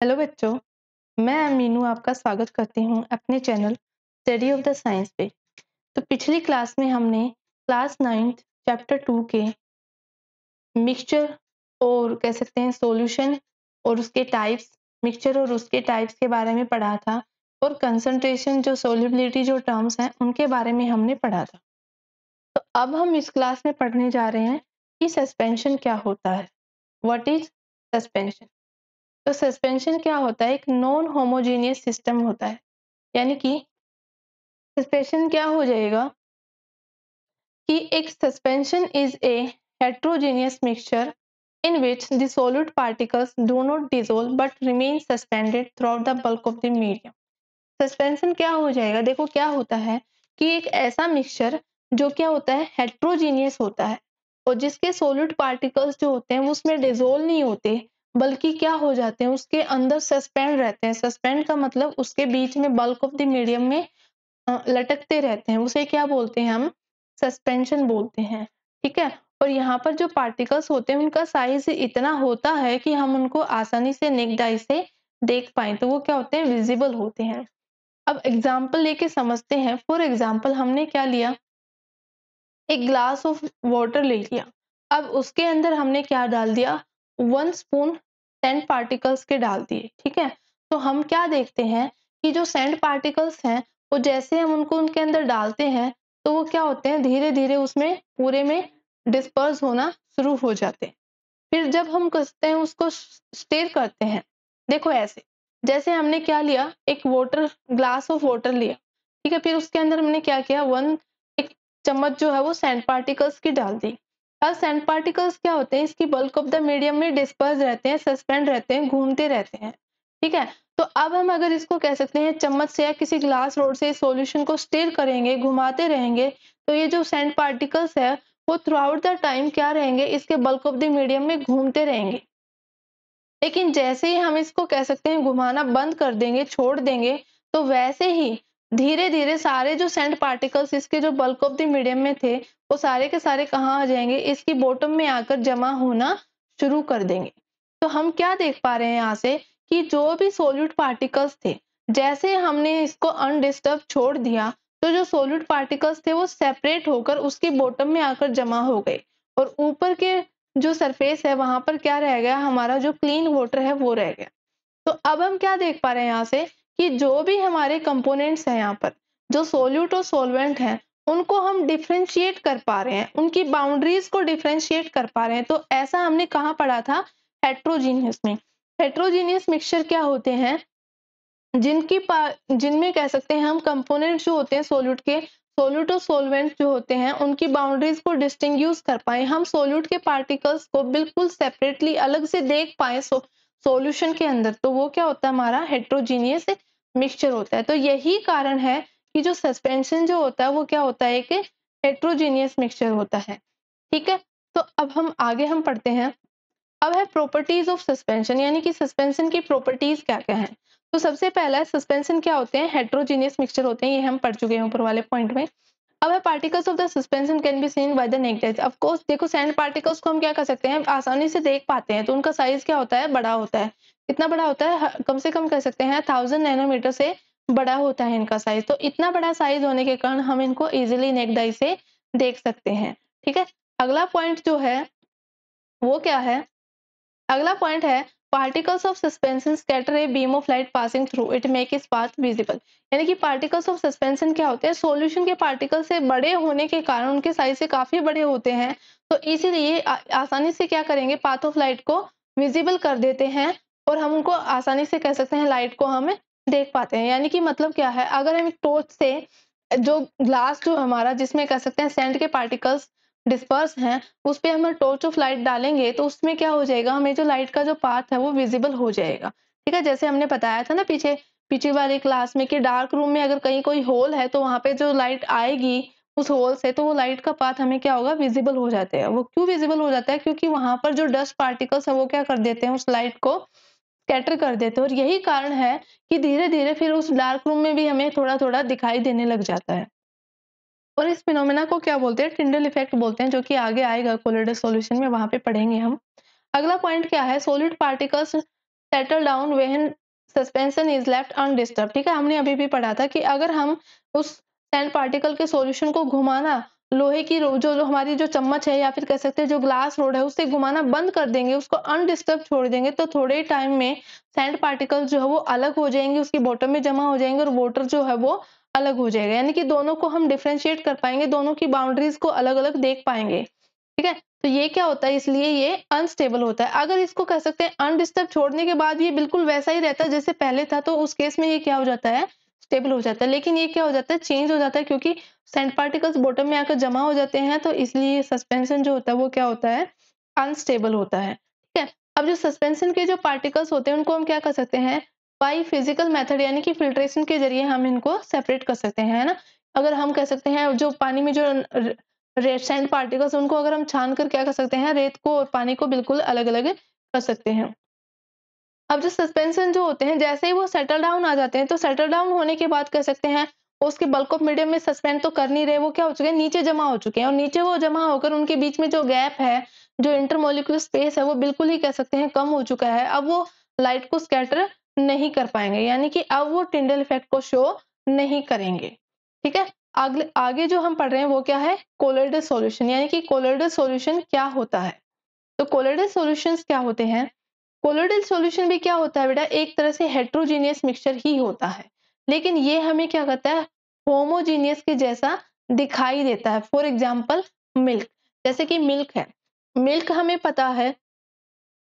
Hello बच्चों, मैं मीनू आपका स्वागत करती हूँ अपने channel study of the science पे। तो पिछली क्लास में हमने क्लास 9th चैप्टर 2 के मिक्सचर और कह सकते हैं सॉल्यूशन और उसके टाइप्स, मिक्सचर और उसके टाइप्स के बारे में पढ़ा था और कंसंट्रेशन जो सोल्युबिलिटी जो टर्म्स हैं उनके बारे में हमने पढ़ा था। तो अब हम इस क्लास में पढ़ने जा रहे हैं कि सस्पेंशन क्या होता है। What is suspension? तो सस्पेंशन क्या होता है? एक नॉन होमोजेनियस सिस्टम होता है, यानी कि सस्पेंशन क्या हो जाएगा कि एक suspension is a heterogeneous mixture in which the solid particles do not dissolve but remain suspended through the bulk of the medium. Suspension क्या हो जाएगा? देखो क्या होता है कि एक ऐसा मिक्सचर जो क्या होता है हेट्रोजीनियस होता है और जिसके सॉलिड पार्टिकल्स जो होते हैं वो उसमें डिसॉल्व नहीं होते, बल्कि क्या हो जाते हैं उसके अंदर सस्पेंड रहते हैं। सस्पेंड का मतलब उसके बीच में बल्क ऑफ द मीडियम में लटकते रहते हैं, उसे क्या बोलते हैं? हम सस्पेंशन बोलते हैं। ठीक है। और यहाँ पर जो पार्टिकल्स होते हैं उनका साइज इतना होता है कि हम उनको आसानी से नेक्ड आई से देख पाए, तो वो क्या होते हैं? विजिबल होते हैं। अब एग्जाम्पल लेके समझते हैं। फॉर एग्जाम्पल हमने क्या लिया, एक ग्लास ऑफ वाटर ले लिया। अब उसके अंदर हमने क्या डाल दिया? 1 स्पून सैंड पार्टिकल्स के डाल दिए। ठीक है। तो हम क्या देखते हैं कि जो सैंड पार्टिकल्स हैं वो जैसे हम उनको उनके अंदर डालते हैं तो वो क्या होते हैं, धीरे धीरे उसमें पूरे में डिस्पर्स होना शुरू हो जाते हैं। फिर जब हम करते हैं उसको स्टेर करते हैं, देखो ऐसे जैसे हमने क्या लिया, एक वाटर ग्लास ऑफ वाटर लिया। ठीक है। फिर उसके अंदर हमने क्या किया, एक चम्मच जो है वो सैंड पार्टिकल्स की डाल दी। अब सैंड पार्टिकल्स क्या होते हैं, इसकी बल्क ऑफ द मीडियम में डिस्पर्स रहते हैं, सस्पेंड रहते हैं, घूमते रहते हैं। ठीक है। तो अब हम अगर इसको कह सकते हैं चम्मच से या किसी ग्लास रोड से सॉल्यूशन को स्टेर करेंगे, घुमाते रहेंगे, तो ये जो सैंड पार्टिकल्स है वो थ्रू आउट द टाइम क्या रहेंगे, इसके बल्क ऑफ द मीडियम में घूमते रहेंगे। लेकिन जैसे ही हम इसको कह सकते हैं घुमाना बंद कर देंगे, छोड़ देंगे, तो वैसे ही धीरे धीरे सारे जो सैंड पार्टिकल्स इसके जो बल्क ऑफ द मीडियम में थे वो सारे के सारे कहाँ आ जाएंगे, इसकी बॉटम में आकर जमा होना शुरू कर देंगे। तो हम क्या देख पा रहे हैं यहाँ से कि जो भी सोल्यूट पार्टिकल्स थे, जैसे हमने इसको अनडिस्टर्ब छोड़ दिया तो जो सोल्यूट पार्टिकल्स थे वो सेपरेट होकर उसकी बॉटम में आकर जमा हो गए और ऊपर के जो सरफेस है वहां पर क्या रह गया, हमारा जो क्लीन वाटर है वो रह गया। तो अब हम क्या देख पा रहे हैं यहाँ से कि जो भी हमारे कंपोनेंट्स हैं यहाँ पर, जो सोल्यूट और सोलवेंट हैं, उनको हम डिफरेंशिएट कर पा रहे हैं, उनकी बाउंड्रीज को डिफरेंशिएट कर पा रहे हैं। तो ऐसा हमने कहाँ पढ़ा था? हेट्रोजीनियस में। हेट्रोजीनियस मिक्सचर क्या होते हैं? जिनमें कह सकते हैं हम कंपोनेंट जो होते हैं सोल्यूट के, सोल्यूट और सोलवेंट जो होते हैं उनकी बाउंड्रीज को डिस्टिंग्विश कर पाए, हम सोल्यूट के पार्टिकल्स को बिल्कुल सेपरेटली अलग से देख पाए सॉल्यूशन के अंदर, तो वो क्या होता है? हमारा हेट्रोजीनियस मिक्सचर होता है। तो यही कारण है कि जो सस्पेंशन जो होता है वो क्या होता है? एक हेट्रोजीनियस मिक्सचर होता है। ठीक है। तो अब हम आगे हम पढ़ते हैं। अब है प्रॉपर्टीज ऑफ सस्पेंशन, यानी कि सस्पेंशन की प्रॉपर्टीज क्या क्या है। तो सबसे पहला है सस्पेंशन क्या होते हैं? हेट्रोजीनियस मिक्सचर होते हैं, ये हम पढ़ चुके हैं ऊपर वाले पॉइंट में। अब है particles of the suspension can be seen by the necked I. Of course देखो सैंड पार्टिकल्स को हम क्या कर सकते हैं, आसानी से देख पाते हैं। तो उनका साइज क्या होता है? बड़ा होता है। कितना बड़ा होता है? कम से कम कह सकते हैं 1000 नैनोमीटर से बड़ा होता है इनका साइज। तो इतना बड़ा साइज होने के कारण हम इनको इजिली नेक्ड आई से देख सकते हैं। ठीक है। अगला पॉइंट जो है वो क्या है? अगला पॉइंट है particles of suspension scatter a beam of light passing through it make its path visible. यानी कि पार्टिकल्स ऑफ सस्पेंशन क्या होते हैं? सॉल्यूशन के पार्टिकल से बड़े होने के कारण, उनके साइज से काफी बड़े होते हैं, तो इसीलिए आसानी से क्या करेंगे, पाथ ऑफ लाइट को विजिबल कर देते हैं और हम उनको आसानी से कह सकते हैं लाइट को हम देख पाते हैं। यानी कि मतलब क्या है, अगर हम एक टॉर्च से जो ग्लास जो हमारा जिसमें कह सकते हैं सैंड के पार्टिकल्स डिस्पर्स हैं, उस पे हम टॉर्च ऑफ लाइट डालेंगे तो उसमें क्या हो जाएगा, हमें जो लाइट का जो पाथ है वो विजिबल हो जाएगा। ठीक है। जैसे हमने बताया था ना पीछे पीछे वाली क्लास में कि डार्क रूम में अगर कहीं कोई होल है तो वहां पे जो लाइट आएगी उस होल से, तो वो लाइट का पाथ हमें क्या होगा, विजिबल हो जाता है। वो क्यों विजिबल हो जाता है? क्योंकि वहां पर जो डस्ट पार्टिकल्स है वो क्या कर देते हैं, उस लाइट को स्कैटर कर देते हैं। और यही कारण है कि धीरे धीरे फिर उस डार्क रूम में भी हमें थोड़ा थोड़ा दिखाई देने लग जाता है। और इस फिनोमेना को क्या बोलते हैं? टिंडल इफेक्ट बोलते हैं, जो कि आगे आएगा कोलोइडल सॉल्यूशन में, वहां पे पढ़ेंगे हम। अगला पॉइंट क्या है? Solid particles settle down when suspension is left undisturbed. ठीक है, हमने अभी भी पढ़ा था कि अगर हम उस सैंड पार्टिकल के सॉल्यूशन को घुमाना लोहे की जो हमारी जो चम्मच है या फिर कह सकते हैं जो ग्लास रोड है उससे घुमाना बंद कर देंगे, उसको अनडिस्टर्ब छोड़ देंगे, तो थोड़े टाइम में सैंड पार्टिकल जो है वो अलग हो जाएंगे, उसकी बॉटम में जमा हो जाएंगे और वाटर जो है वो अलग हो जाएगा। यानी कि दोनों को हम डिफरेंशिएट कर पाएंगे, दोनों की बाउंड्रीज को अलग अलग देख पाएंगे। ठीक है, तो ये क्या होता है, इसलिए ये अनस्टेबल होता है। अगर इसको कह सकते हैं अनडिस्टर्ब छोड़ने के बाद ये बिल्कुल वैसा ही रहता है जैसे पहले था, तो उस केस में ये क्या हो जाता है, स्टेबल हो जाता है। लेकिन ये क्या हो जाता है, चेंज हो जाता है, क्योंकि सैंड पार्टिकल्स बॉटम में आकर जमा हो जाते हैं, तो इसलिए सस्पेंशन जो होता है वो क्या होता है, अनस्टेबल होता है। ठीक है, अब जो सस्पेंशन के जो पार्टिकल्स होते हैं उनको हम क्या कर सकते हैं, बाई फिजिकल मेथड यानी कि फिल्ट्रेशन के जरिए हम इनको सेपरेट कर सकते हैं, है ना। अगर हम कह सकते हैं जो पानी में जो रेड सैंड पार्टिकल्स उनको अगर हम छान कर क्या कर सकते हैं, रेत को और पानी को बिल्कुल अलग अलग कर सकते हैं। अब जो सस्पेंशन जो होते हैं जैसे ही वो सेटल डाउन आ जाते हैं, तो सेटल डाउन होने के बाद कह सकते हैं उसके बल्क ऑफ मीडियम में सस्पेंड तो कर नहीं रहे, वो क्या हो चुके हैं, नीचे जमा हो चुके हैं, और नीचे वो जमा होकर उनके बीच में जो गैप है, जो इंटरमोलिक्यूलर स्पेस है, वो बिल्कुल ही कह सकते हैं कम हो चुका है। अब वो लाइट को स्कैटर नहीं कर पाएंगे, यानी कि अब वो टिंडल इफेक्ट को शो नहीं करेंगे। ठीक है, आगे आगे जो हम पढ़ रहे हैं वो क्या है, कोलोइडल सॉल्यूशन, यानी कि कोलोइडल सॉल्यूशन क्या होता है। तो कोलोइडल सॉल्यूशंस क्या होते हैं, कोलोइडल सॉल्यूशन भी क्या होता है बेटा, एक तरह से हेट्रोजीनियस मिक्सचर ही होता है, लेकिन ये हमें क्या करता है, होमोजीनियस के जैसा दिखाई देता है। फॉर एग्जांपल मिल्क, जैसे कि मिल्क है, मिल्क हमें पता है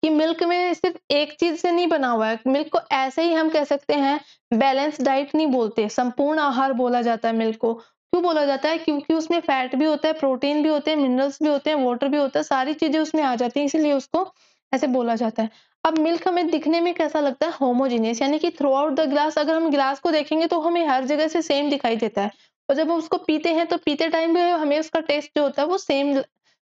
कि मिल्क में सिर्फ एक चीज से नहीं बना हुआ है, मिल्क को ऐसे ही हम कह सकते हैं बैलेंस डाइट नहीं बोलते, संपूर्ण आहार बोला जाता है मिल्क को। क्यों बोला जाता है, क्योंकि उसमें फैट भी होता है, प्रोटीन भी होते हैं, मिनरल्स भी होते हैं, वाटर भी होता है, सारी चीजें उसमें आ जाती हैं, इसीलिए उसको ऐसे बोला जाता है। अब मिल्क हमें दिखने में कैसा लगता है, होमोजीनियस, यानी कि थ्रू आउट द ग्लास अगर हम ग्लास को देखेंगे तो हमें हर जगह से सेम दिखाई देता है, और जब हम उसको पीते हैं तो पीते टाइम भी हमें उसका टेस्ट जो होता है वो सेम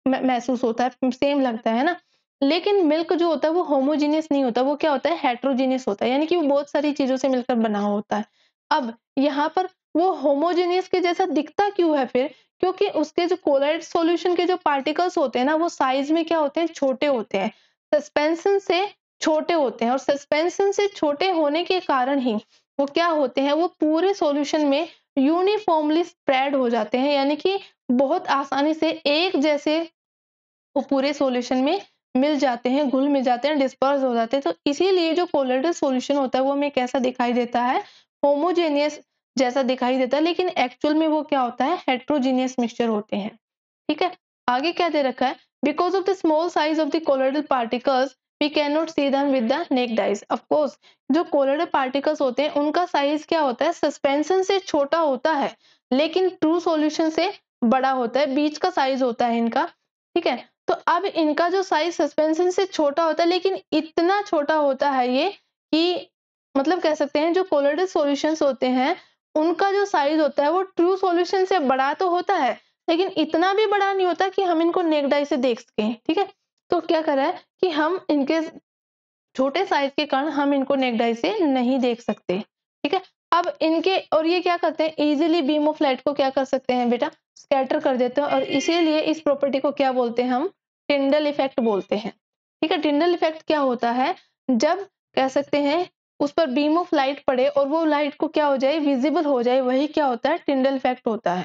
महसूस होता है, सेम लगता है ना। लेकिन मिल्क जो होता है वो होमोजीनियस नहीं होता, वो क्या होता है, हेट्रोजीनियस होता है, यानी कि वो बहुत सारी चीजों से मिलकर बना होता है। अब यहाँ पर वो होमोजीनियस के जैसा दिखता क्यों है फिर, क्योंकि उसके जो कोलाइड सॉल्यूशन के जो पार्टिकल्स होते हैं ना, वो साइज में क्या होते हैं, छोटे होते हैं, सस्पेंशन से छोटे होते हैं, और सस्पेंशन से छोटे होने के कारण ही वो क्या होते हैं, वो पूरे सॉल्यूशन में यूनिफॉर्मली स्प्रेड हो जाते हैं, यानी कि बहुत आसानी से एक जैसे वो पूरे सॉल्यूशन में मिल जाते हैं, घुल मिल जाते हैं, डिस्पर्स हो जाते हैं। तो इसीलिए जो कोलोइडल सॉल्यूशन होता है वो हमें कैसा दिखाई देता है, होमोजेनियस जैसा दिखाई देता है, लेकिन एक्चुअल में वो क्या होता है, हेट्रोजीनियस मिक्सचर होते हैं। ठीक है, आगे क्या दे रखा है, because of the small size of the colloidal particles we can not see them with the naked eyes. Of course जो कोलोइडल पार्टिकल्स होते हैं उनका साइज क्या होता है, सस्पेंशन से छोटा होता है, लेकिन ट्रू सॉल्यूशन से बड़ा होता है, बीच का साइज होता है इनका। ठीक है, तो अब इनका जो साइज सस्पेंशन से छोटा होता है, लेकिन इतना छोटा होता है ये कि मतलब कह सकते हैं जो कोलोइडल सॉल्यूशंस होते हैं उनका जो साइज होता है वो ट्रू सॉल्यूशन से बड़ा तो होता है, लेकिन इतना भी बड़ा नहीं होता कि हम इनको नेक्ड आई से देख सकें। ठीक है, तो क्या करा है कि हम इनके छोटे साइज के कारण हम इनको नेक्ड आई से नहीं देख सकते। ठीक है, अब इनके और ये क्या करते हैं, इजीली बीम ऑफ लाइट को क्या कर सकते हैं बेटा, स्कैटर कर देते हैं, और इसीलिए इस प्रॉपर्टी को क्या बोलते हैं हम, टिंडल इफेक्ट बोलते हैं। ठीक है, टिंडल इफेक्ट क्या होता है, जब कह सकते हैं उस पर बीम ऑफ लाइट पड़े और वो लाइट को क्या हो जाए, विजिबल हो जाए, वही क्या होता है, टिंडल इफेक्ट होता है।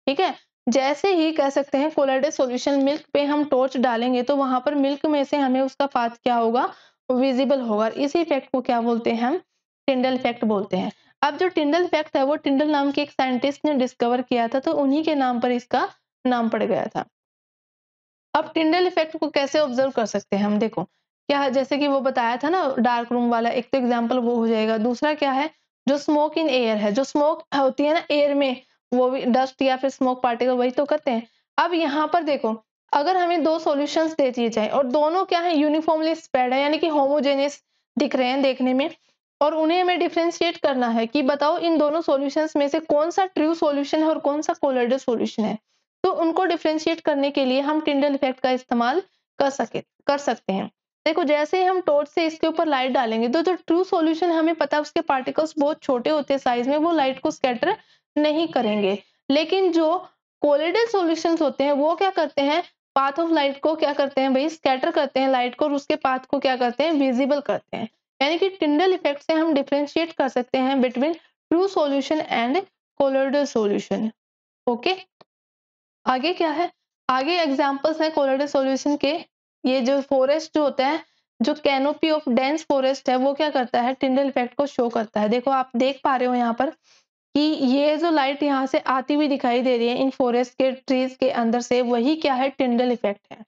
ठीक है, जैसे ही कह सकते हैं कोलोइडल सॉल्यूशन मिल्क पे हम टॉर्च डालेंगे तो वहां पर मिल्क में से हमें उसका पाथ क्या होगा, विजिबल होगा, इसी इफेक्ट को क्या बोलते हैं हम, टिंडल इफेक्ट बोलते हैं। अब जो टिंडल इफेक्ट है वो टिंडल नाम के एक साइंटिस्ट ने डिस्कवर किया था, तो उन्हीं के नाम पर इसका नाम पड़ गया था। अब टिंडल इफेक्ट को कैसे ऑब्जर्व कर सकते हैं हम, देखो क्या जैसे कि वो बताया था ना डार्क रूम वाला, एक तो एग्जांपल वो हो जाएगा, दूसरा क्या है, जो स्मोक इन एयर है, जो स्मोक होती है ना एयर में, वो भी डस्ट या फिर स्मोक पार्टिकल वही तो करते हैं। अब यहाँ पर देखो, अगर हमें दो सॉल्यूशंस दे दिए जाए और दोनों क्या है, यूनिफॉर्मली स्प्रेड है, यानी कि होमोजेनियस दिख रहे हैं देखने में, और उन्हें हमें डिफरेंशिएट करना है कि बताओ इन दोनों सॉल्यूशंस में से कौन सा ट्रू सॉल्यूशन है और कौन सा कोलोइडल सॉल्यूशन है। तो उनको डिफरेंशिएट करने के लिए हम टिंडल इफेक्ट का इस्तेमाल कर सकते हैं। देखो जैसे ही हम टॉर्च से इसके ऊपर लाइट डालेंगे तो जो ट्रू सॉल्यूशन हमें पता है उसके पार्टिकल्स बहुत छोटे होते हैं साइज में, वो लाइट को स्कैटर नहीं करेंगे, लेकिन जो कोलोइडल सॉल्यूशंस होते हैं वो क्या करते हैं, पाथ ऑफ लाइट को क्या करते हैं भाई, स्कैटर करते हैं लाइट को, और उसके पाथ को क्या करते हैं, विजिबल करते हैं, यानी कि टिंडल इफेक्ट से हम डिफरेंशिएट कर सकते हैं between true solution and colloidal solution. Okay, आगे क्या है, आगे एग्जांपल्स हैं कोलोइडल सॉल्यूशन के। ये जो फॉरेस्ट जो होता है, जो कैनोपी ऑफ डेंस फॉरेस्ट है, वो क्या करता है, टिंडल इफेक्ट को शो करता है। देखो आप देख पा रहे हो यहाँ पर कि ये जो लाइट यहाँ से आती हुई दिखाई दे रही है इन फॉरेस्ट के ट्रीज के अंदर से, वही क्या है, टिंडल इफेक्ट है।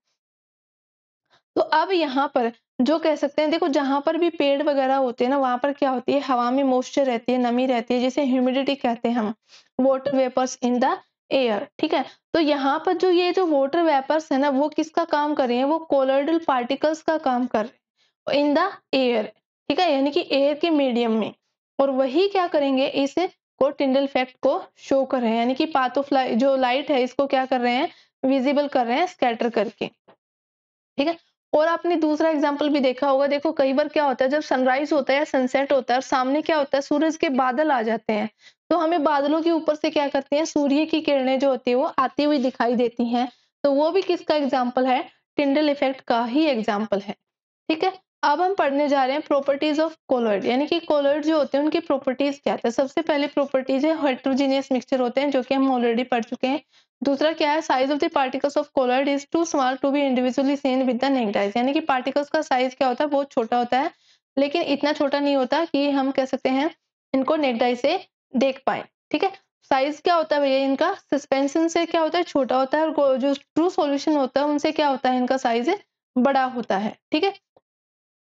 तो अब यहाँ पर जो कह सकते हैं, देखो जहां पर भी पेड़ वगैरह होते हैं ना, वहां पर क्या होती है, हवा में मॉइस्चर रहती है, नमी रहती है, जिसे ह्यूमिडिटी कहते हैं हम, water vapours in the air. ठीक है, तो यहाँ पर जो ये जो वाटर वेपर्स है ना, वो किसका काम कर रही है, वो कोलोइडल पार्टिकल्स का काम कर रहे हैं इन द एयर। ठीक है, यानी कि एयर के मीडियम में, और वही क्या करेंगे, इस को टिंडल इफेक्ट को शो कर रहे हैं, यानी कि पाथ ऑफ लाइट, जो लाइट है इसको क्या कर रहे हैं, विजिबल कर रहे हैं स्कैटर करके। ठीक है, और आपने दूसरा एग्जाम्पल भी देखा होगा, देखो कई बार क्या होता है, जब सनराइज होता है या सनसेट होता है और सामने क्या होता है, सूरज के बादल आ जाते हैं, तो हमें बादलों के ऊपर से क्या करती हैं, सूर्य की किरणें जो होती है वो आती हुई दिखाई देती हैं। तो वो भी किसका एग्जाम्पल है, टिंडल इफेक्ट का ही एग्जाम्पल है। ठीक है, अब हम पढ़ने जा रहे हैं प्रॉपर्टीज ऑफ कोलॉइड, यानी कि कोलॉइड जो होते हैं उनकी प्रॉपर्टीज क्या है। सबसे पहले प्रॉपर्टीज है हेटेरोजेनियस मिक्सचर होते हैं, जो कि हम ऑलरेडी पढ़ चुके हैं। दूसरा क्या है, size of the particles of colloid is too small to be individually seen with the naked eyes, यानी कि पार्टिकल्स का साइज क्या होता है, बहुत छोटा होता है, लेकिन इतना छोटा नहीं होता कि हम कह सकते हैं इनको नेक्ड आई से देख पाए। ठीक है, साइज क्या होता है भैया इनका, सस्पेंशन से क्या होता है, छोटा होता है, और जो ट्रू सॉल्यूशन होता है उनसे क्या होता है, इनका साइज बड़ा होता है। ठीक है,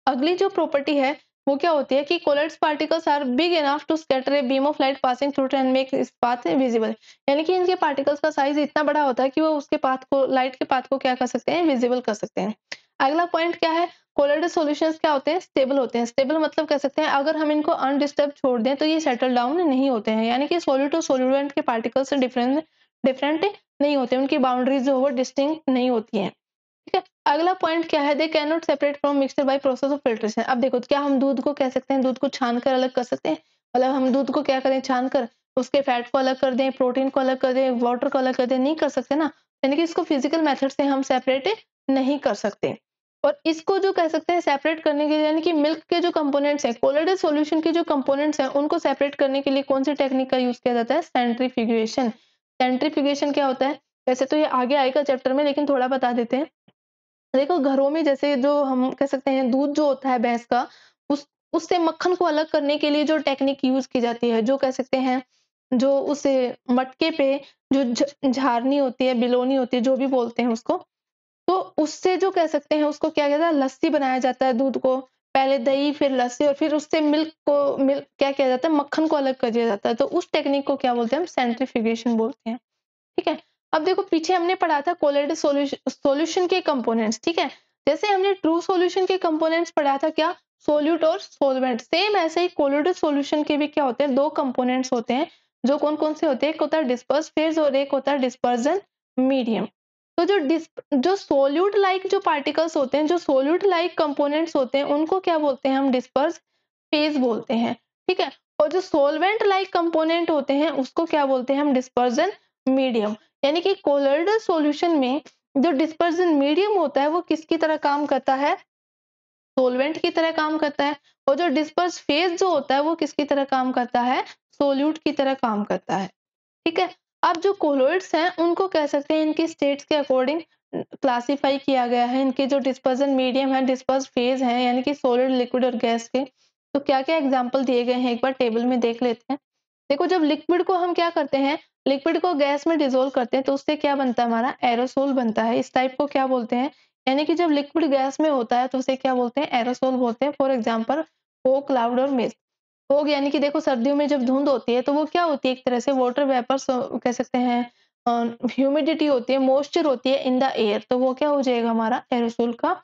अगली जो प्रॉपर्टी है वो क्या होती है कि colloids particles are big enough to scatter a beam of light passing through and make its path visible, यानी कि इनके पार्टिकल्स का साइज इतना बड़ा होता है कि वो उसके पाथ को, लाइट के पाथ को क्या कर सकते हैं, विजिबल कर सकते हैं। अगला पॉइंट क्या है, कोलॉइडल सॉल्यूशंस क्या होते हैं, स्टेबल होते हैं। स्टेबल मतलब कह सकते हैं अगर हम इनको अनडिस्टर्ब छोड़ दें तो ये सेटल डाउन नहीं होते हैं, यानी कि सॉल्यूट और सॉल्यूएंट के पार्टिकल्स से डिफरेंट डिफरेंट नहीं होते, उनकी बाउंड्रीज जो है वो डिस्टिंक्ट नहीं होती हैं। ठीक है, अगला पॉइंट क्या है, they can not separate from mixture by process of filtration. अब देखो क्या हम दूध को कह सकते हैं, दूध को छान कर अलग कर सकते हैं, मतलब हम दूध को क्या करें, छान कर उसके फैट को अलग कर दें, प्रोटीन को अलग कर दें, वाटर को अलग कर दें, नहीं कर सकते ना, यानी कि इसको फिजिकल मेथड से हम सेपरेट नहीं कर सकते। और इसको जो कह सकते हैं सेपरेट करने के लिए, यानी कि मिल्क के जो कंपोनेंट्स हैं, कोलोइडल सॉल्यूशन के जो कंपोनेंट्स हैं, उनको सेपरेट करने के लिए कौन सी टेक्निक का यूज किया जाता है, सेंट्रीफ्यूगेशन। सेंट्रीफ्यूगेशन क्या होता है, वैसे तो ये आगे आएगा चैप्टर में, लेकिन थोड़ा बता देते हैं। देखो घरों में जैसे जो हम कह सकते हैं दूध जो होता है भैंस का, उस उससे मक्खन को अलग करने के लिए जो टेक्निक यूज की जाती है, जो कह सकते हैं, जो उसे मटके पे जो झारनी होती है, बिलोनी होती है, जो भी बोलते हैं उसको, तो उससे जो कह सकते हैं उसको क्या कहता है, लस्सी बनाया जाता है, दूध को पहले दही फिर लस्सी, और फिर उससे मिल्क क्या किया जाता है, मक्खन को अलग कर दिया जाता है। तो उस टेक्निक को क्या बोलते हैं, हम सेंट्रीफ्यूगेशन बोलते हैं। ठीक है, अब देखो पीछे हमने पढ़ा था कोलोइडल सॉल्यूशन के कंपोनेंट्स। ठीक है, जैसे हमने ट्रू सॉल्यूशन के कंपोनेंट्स पढ़ा था, क्या, सोल्यूट और सोलवेंट, सेम ऐसे ही कोलोइडल सॉल्यूशन के भी क्या होते हैं, दो कंपोनेंट्स होते हैं, जो कौन कौन से होते हैं, एक होता है डिस्पर्स फेज और एक होता है डिस्पर्जन मीडियम। तो जो सोल्यूट लाइक जो पार्टिकल्स होते हैं, जो सोल्यूट लाइक कंपोनेंट्स होते हैं, उनको क्या बोलते हैं, हम डिस्पर्स फेज बोलते हैं। ठीक है, और जो सोलवेंट लाइक कंपोनेंट होते हैं उसको क्या बोलते हैं, हम डिस्पर्जन मीडियम। यानी कि कोलोइडल सॉल्यूशन में जो डिस्पर्जन मीडियम होता है वो किसकी तरह काम करता है, सोलवेंट की तरह काम करता है, और जो डिस्पर्स फेज जो होता है वो किसकी तरह काम करता है, सोल्यूट की तरह काम करता है। ठीक है, अब जो कोलोइड्स हैं उनको कह सकते हैं इनके स्टेट्स के अकॉर्डिंग क्लासिफाई किया गया है। इनके जो डिस्पर्जन मीडियम है, डिस्पर्स फेज है, यानी कि सॉलिड, लिक्विड और गैस के, तो क्या क्या एग्जाम्पल दिए गए हैं एक बार टेबल में देख लेते हैं। देखो जब लिक्विड को हम क्या करते हैं, लिक्विड को गैस में डिसोल्व करते हैं तो उससे क्या बनता है, हमारा एरोसोल बनता है। इस टाइप को क्या बोलते हैं, यानी कि जब लिक्विड गैस में होता है तो उसे क्या बोलते हैं, एरोसोल बोलते हैं। फॉर एग्जाम्पल फोग, क्लाउड और मिस्ट। फोग यानी कि देखो सर्दियों में जब धुंध होती है तो वो क्या होती है, एक तरह से वाटर वेपर्स कह सकते हैं, ह्यूमिडिटी होती है, मॉइस्चर होती है इन द एयर, तो वो क्या हो जाएगा, हमारा एरोसोल का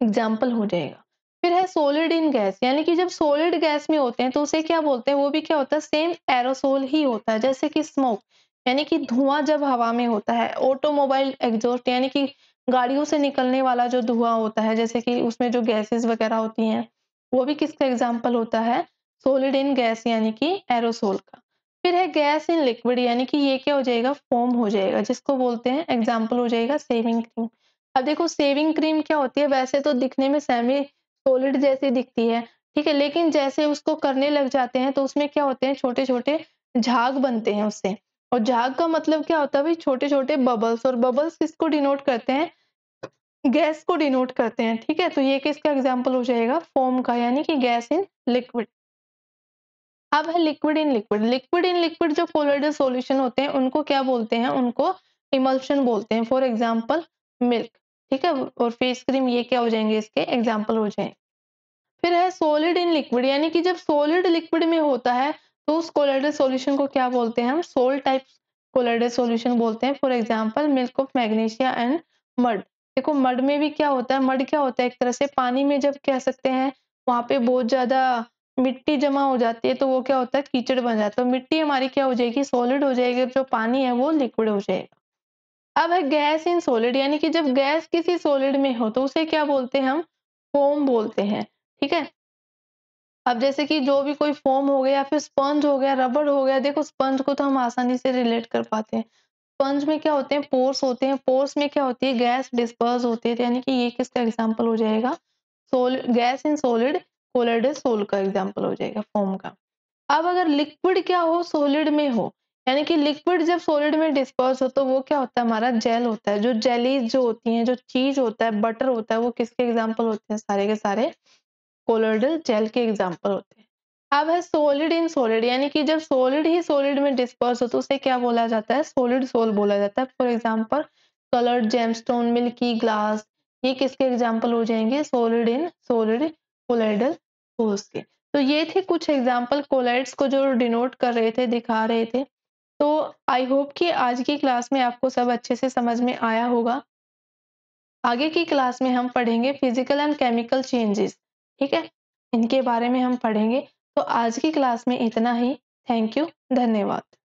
एग्जाम्पल हो जाएगा। फिर है सॉलिड इन गैस, यानी कि जब सॉलिड गैस में होते हैं तो उसे क्या बोलते हैं, वो भी क्या होता है, सेम एरोसोल ही होता है। जैसे कि स्मोक, यानी कि धुआं जब हवा में होता है, ऑटोमोबाइल एग्जॉस्ट, यानी कि गाड़ियों से निकलने वाला जो धुआं होता है, जैसे कि उसमें जो गैसेस वगैरह होती हैं, वो भी किसका एग्जाम्पल होता है, सॉलिड इन गैस यानी कि एरोसोल का। फिर है गैस इन लिक्विड, यानी कि ये क्या हो जाएगा, फोम हो जाएगा, जिसको बोलते हैं, एग्जाम्पल हो जाएगा सेविंग क्रीम। अब देखो सेविंग क्रीम क्या होती है, वैसे तो दिखने में सेमी सॉलिड जैसी दिखती है, ठीक है? लेकिन जैसे उसको करने लग जाते हैं तो उसमें क्या होते हैं, छोटे-छोटे झाग बनते हैं उससे। और झाग का मतलब क्या होता है भाई, छोटे-छोटे बबल्स, और बबल्स किसको डिनोट करते हैं, गैस को डिनोट करते हैं, ठीक है? तो ये किसका एग्ज़ाम्पल हो जाएगा, फ़ोम का, यानी कि गैस इन लिक्विड। अब है liquid in liquid. Liquid in liquid जो कोलोइडल सॉल्यूशन होते हैं उनको क्या बोलते हैं, उनको इमल्शन बोलते हैं। फॉर एग्ज़ाम्पल मिल्क, ठीक है? और फेस क्रीम, ये क्या हो जाएँगे, इसके एग्ज़ाम्पल हो जाएँगे। फिर है सॉलिड इन लिक्विड, यानी कि जब सॉलिड लिक्विड में होता है तो उस कोलोइडल सॉल्यूशन को क्या बोलते हैं हम, सोल टाइप कोलोइडल सॉल्यूशन बोलते हैं। For example milk of magnesia and mud. देखो मड में भी क्या होता है, मड क्या होता है, एक तरह से पानी में जब कह सकते हैं वहां पे बहुत ज्यादा मिट्टी जमा हो जाती है तो वो क्या होता है, कीचड़ बन जाता है। तो मिट्टी हमारी क्या हो जाएगी, सॉलिड हो जाएगी, और जो पानी है वो लिक्विड हो जाएगा। अब है गैस इन सॉलिड, यानी कि जब गैस किसी सॉलिड में हो तो उसे क्या बोलते हैं हम, फोम बोलते हैं, ठीक है? अब जैसे कि जो भी कोई फ़ोम हो गया या फिर स्पंज हो गया, रबड़ हो गया, देखो स्पंज को तो हम आसानी से रिलेट कर पाते हैं। स्पंज में क्या होते हैं, पोर्स होते हैं, पोर्स में क्या होती है, गैस डिस्पर्स होती है, तो यानी कि ये किसका एग्ज़ाम्पल हो जाएगा, gas in solid colloidal sol का एग्ज़ाम्पल हो जाएगा, फ़ोम का। अब अगर लिक्विड क्या हो, सॉलिड में हो, यानी कि लिक्विड जब सॉलिड में डिस्पर्स हो तो वो क्या होता है, हमारा जेल होता है। जो जेलीज़ जो होती हैं, जो चीज़ होता है, बटर होता है, वो किसके एग्ज़ाम्पल होते हैं, सारे के सारे कोलोइडल जेल के एग्जाम्पल होते हैं। अब है सॉलिड इन सॉलिड, यानी कि जब सॉलिड ही सॉलिड में डिस्पर्स हो तो उसे क्या बोला जाता है, सॉलिड सोल बोला जाता है। For example coloured gemstone, milky glass, ये किसके एग्जांपल हो जाएंगे, solid in solid colloidal sols के। तो ये थे कुछ एग्जांपल कोलाइड्स को जो डिनोट कर रहे थे, दिखा रहे थे। तो आई होप कि आज की क्लास में आपको सब अच्छे से समझ में आया होगा। आगे की क्लास में हम पढ़ेंगे फिजिकल एंड केमिकल चेंजेस, ठीक है? इनके बारे में हम पढ़ेंगे। तो आज की क्लास में इतना ही। थैंक यू, धन्यवाद।